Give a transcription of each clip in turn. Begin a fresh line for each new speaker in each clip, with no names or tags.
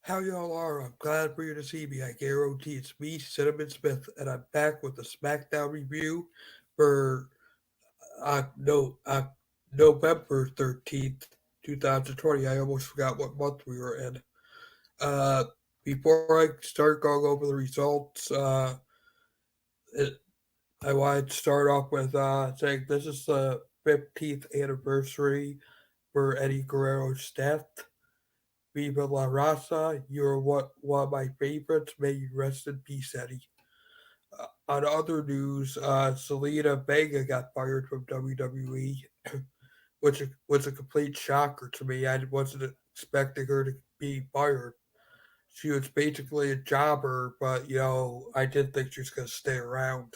How y'all are? I'm glad for you to see me. I guarantee it's me, Cinnamon Smith, and I'm back with the Smackdown review for no November 13th, 2020. I almost forgot what month we were in. Uh, Before I start going over the results, it, I wanted to start off with saying this is the 15th anniversary for Eddie Guerrero's death. Viva La Raza, you're one of my favorites. May you rest in peace, Eddie. On other news, Selena Vega got fired from WWE, which was a complete shocker to me. I wasn't expecting her to be fired. She was basically a jobber, but I didn't think she was going to stay around.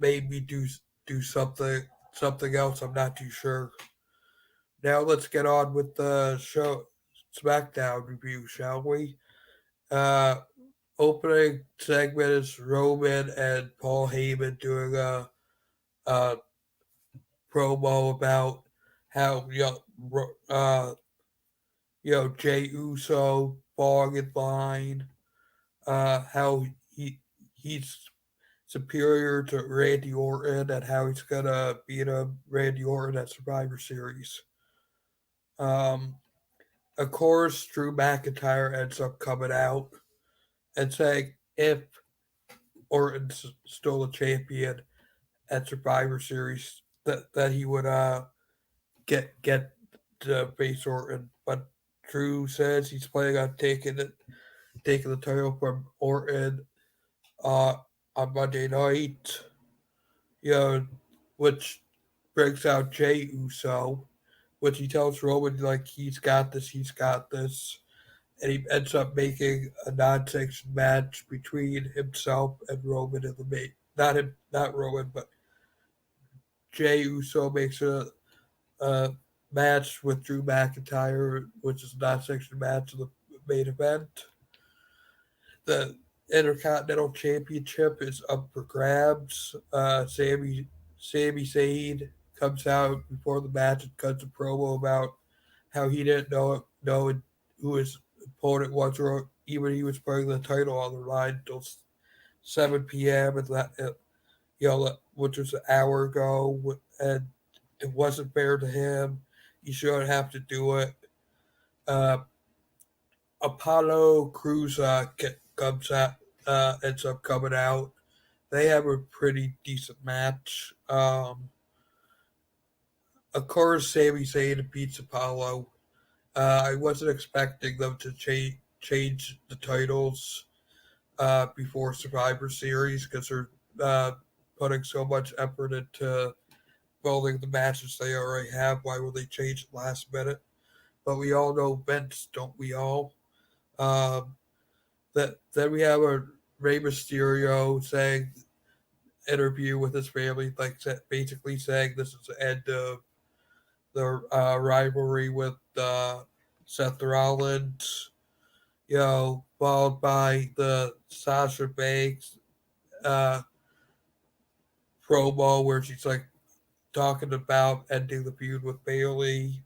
Maybe do something else. I'm not too sure. Now let's get on with the show SmackDown review, shall we? Uh, Opening segment is Roman and Paul Heyman doing a promo about how uh, Jay Uso falling in line, how he's superior to Randy Orton, and how he's gonna beat him Randy Orton at Survivor Series. Um, of course, Drew McIntyre ends up coming out and saying if Orton's still a champion at Survivor Series, that he would get to face Orton. But Drew says he's planning on taking the title from Orton uh, on Monday night. You know, which brings out Jay Uso, which he tells Roman like he's got this, and he ends up making a non-sanctioned match between himself and Roman in the main. Not Roman, but Jay Uso makes a match with Drew McIntyre, which is a non-sanctioned match of the main event. The Intercontinental Championship is up for grabs. Sami Zayn comes out before the match and cuts a promo about how he didn't know who his opponent was, or even he was putting the title on the line until 7 p.m. and which was an hour ago, and it wasn't fair to him. He shouldn't have to do it. Uh, Apollo Crews comes out, ends up coming out. They have a pretty decent match. Of course, Sami Zayn beats Apollo. I wasn't expecting them to change the titles before Survivor Series because they're putting so much effort into building the matches they already have. Why would they change it last minute? But we all know Vince, don't we all? Um, that then we have a Rey Mysterio saying interview with his family, like basically saying this is the end of the rivalry with Seth Rollins. Followed by the Sasha Banks uh, promo where she's like talking about ending the feud with Bailey.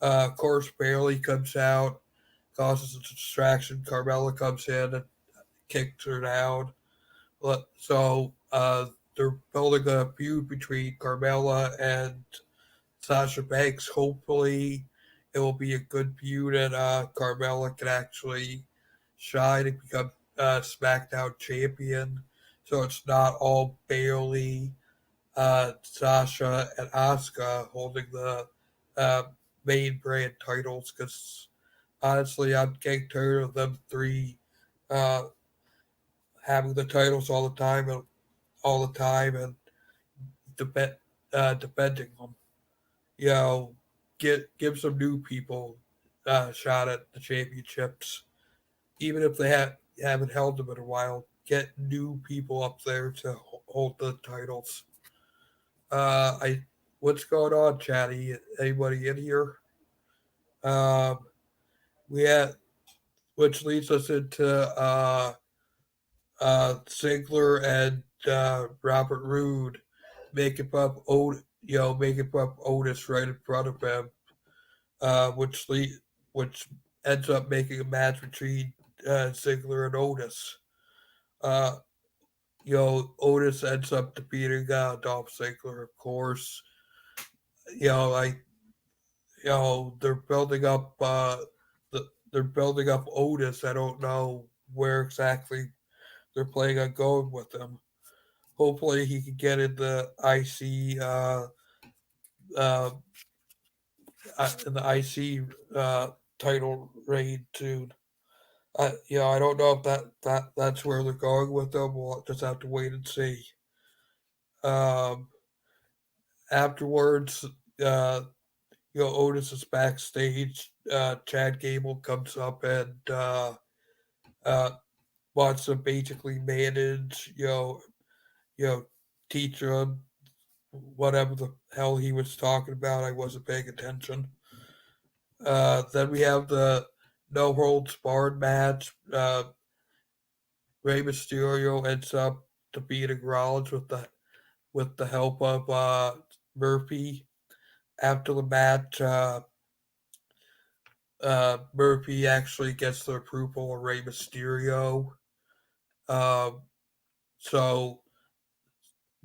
Of course, Bailey comes out, causes a distraction. Carmella comes in and kicks her down. So they're building a feud between Carmella and Sasha Banks. Hopefully, it will be a good feud, and Carmella can actually shine and become SmackDown champion. So it's not all Bailey, Sasha, and Asuka holding the uh, main brand titles. Because honestly, I'm getting tired of them three uh, having the titles all the time, and dep- defending them. You know, give some new people a shot at the championships, even if they haven't held them in a while. Get new people up there to hold the titles. I What's going on, Chatty? Anybody in here? Um, we had which leads us into Ziggler and Robert Roode making up Otis right in front of him, which which ends up making a match between Ziggler and Otis. Uh, Otis ends up defeating Dolph Ziggler, of course. Like they're building up they're building up Otis. I don't know where exactly they're planning on going with him. Hopefully, he can get in the uh, IC title reign soon. I don't know if that's where they're going with them. We'll just have to wait and see. Um, Afterwards, Otis is backstage. Chad Gable comes up and uh, wants to basically manage, you know, teach him whatever the hell he was talking about. I wasn't paying attention. Then we have the no holds barred match. Rey Mysterio ends up defeating Rollins with the help of Murphy. After the match, Murphy actually gets the approval of Rey Mysterio. Um, so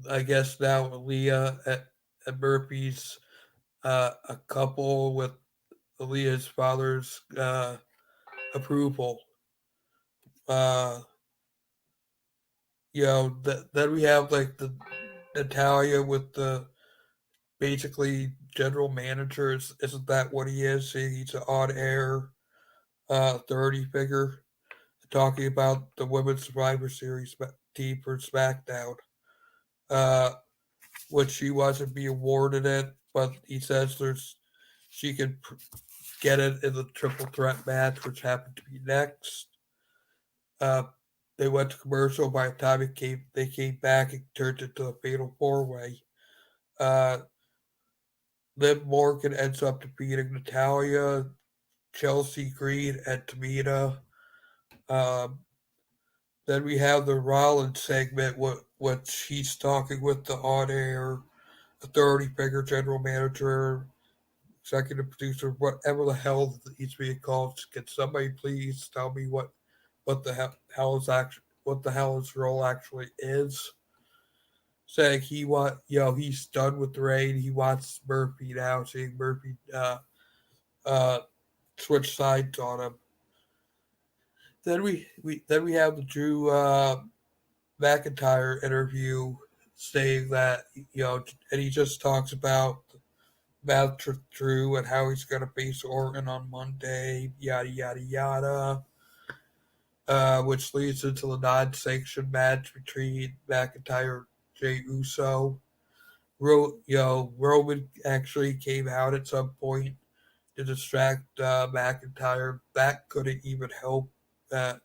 I guess now Leah and Murphy's a couple with Leah's father's approval. Uh, then we have like the Natalia with the basically general manager. Isn't that what he is? He's an on air authority figure talking about the Women's Survivor Series team for Smackdown, uh, which she wasn't be awarded it, but he says she could get it in the triple threat match, which happened to be next. Uh, they went to commercial. By the time they came back, it turned into a fatal four way. Uh, Liv Morgan ends up defeating Natalia, Chelsea Green, and Tamina. Um, then we have the Rollins segment, which he's talking with the on-air authority figure, general manager, executive producer, whatever the hell he's being called. Can somebody please tell me what the hell is actually what the hell his role actually is? Saying he's done with the rain. He wants Murphy now. Seeing Murphy uh, switch sides on him. Then we have the Drew McIntyre interview saying that and he just talks about Drew and how he's going to face Orton on Monday, yada yada yada. Which leads into the non-sanctioned match between McIntyre and Jey Uso. Roman actually came out at some point to distract McIntyre. That couldn't even help that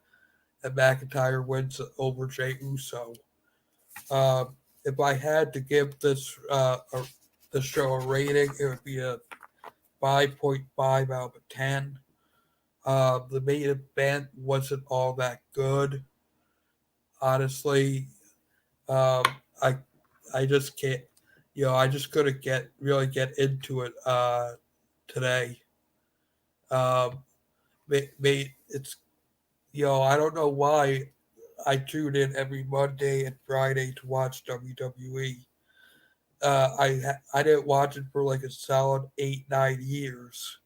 McIntyre wins over Jey Uso. If I had to give the show a rating, it would be a 5.5 out of 10. The main event wasn't all that good, honestly. Um, I I just can't, I just couldn't get into it today. Um, it's I don't know why I tune in every Monday and Friday to watch WWE. I didn't watch it for like a solid 8 9 years.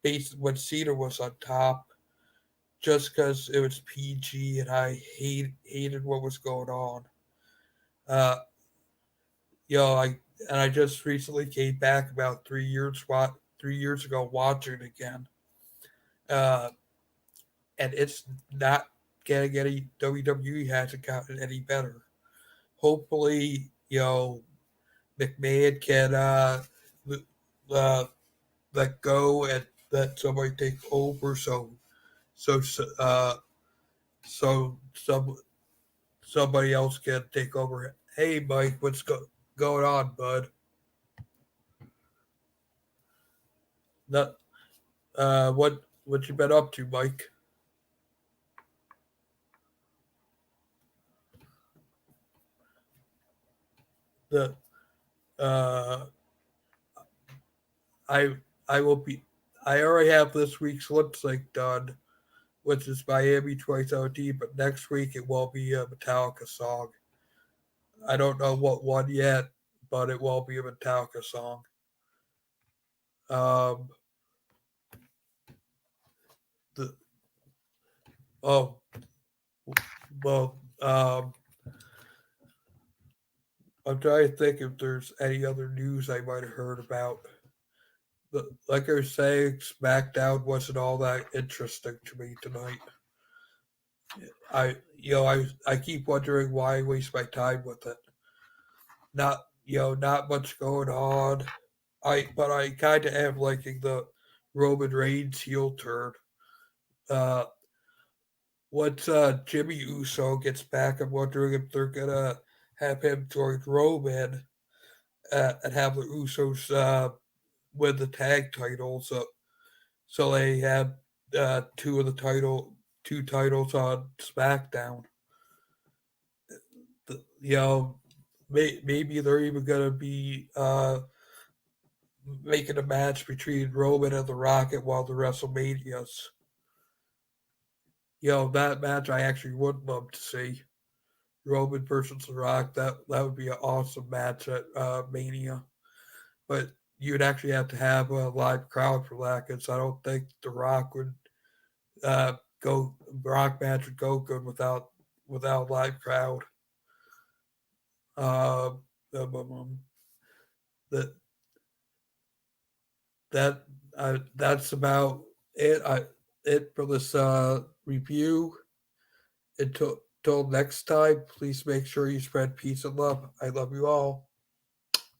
Based when Cena was on top, just because it was PG and I hated what was going on. Uh, I and I just recently came back about 3 years ago watching it again, uh, and it's not getting any WWE hasn't gotten any better. Hopefully, McMahon can uh, let go and let somebody take over. So uh, so somebody else can take over. Hey, Mike, what's going on, bud? Not what you been up to, Mike? The uh, I I will be I already have this week's lip sync done, which is Miami 2017, but next week it will be a Metallica song. I don't know what one yet, but it will be a Metallica song. Um, the oh well, I'm trying to think if there's any other news I might have heard about. Like I was saying, SmackDown wasn't all that interesting to me tonight. I keep wondering why I waste my time with it. Not much going on. I kind of am liking the Roman Reigns heel turn. Uh, once Jimmy Uso gets back, I'm wondering if they're gonna have him join Roman and have the Usos win the tag titles. So they have two titles on SmackDown. You know, maybe they're even gonna be making a match between Roman and The Rock at one of the WrestleManias. That match I actually would love to see. Roman versus The Rock. That would be an awesome match at Mania. But you'd actually have to have a live crowd for that because I don't think The Rock would go. Rock match would go good without a live crowd. Uh, that that's about it for this review. Until next time, please make sure you spread peace and love. I love you all.